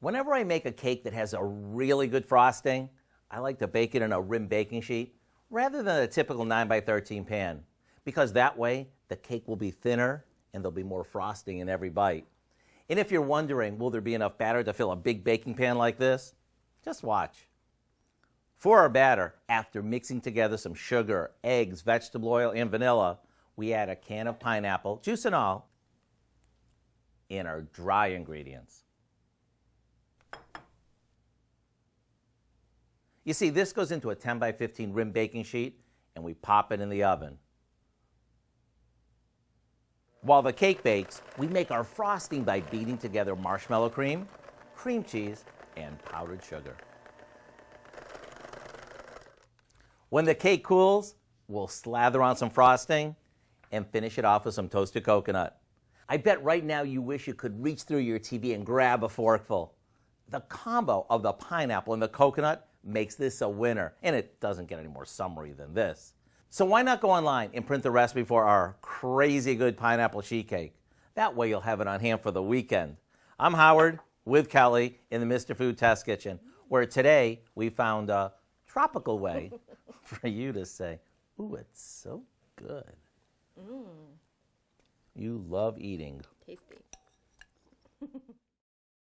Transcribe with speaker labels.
Speaker 1: Whenever I make a cake that has a really good frosting, I like to bake it in a rim baking sheet rather than a typical 9x13 pan, because that way the cake will be thinner and there'll be more frosting in every bite. And if you're wondering, will there be enough batter to fill a big baking pan like this? Just watch. For our batter, after mixing together some sugar, eggs, vegetable oil, and vanilla, we add a can of pineapple, juice and all, and our dry ingredients. You see, this goes into a 10x15 rim baking sheet, and we pop it in the oven. While the cake bakes, we make our frosting by beating together marshmallow cream, cream cheese, and powdered sugar. When the cake cools, we'll slather on some frosting and finish it off with some toasted coconut. I bet right now you wish you could reach through your TV and grab a forkful. The combo of the pineapple and the coconut makes this a winner, and it doesn't get any more summery than this. So why not go online and print the recipe for our crazy good pineapple sheet cake? That way you'll have it on hand for the weekend. I'm Howard with Kelly in the Mr. Food Test Kitchen, where today we found a tropical way for you to say, ooh, it's so good. You love eating.
Speaker 2: Tasty.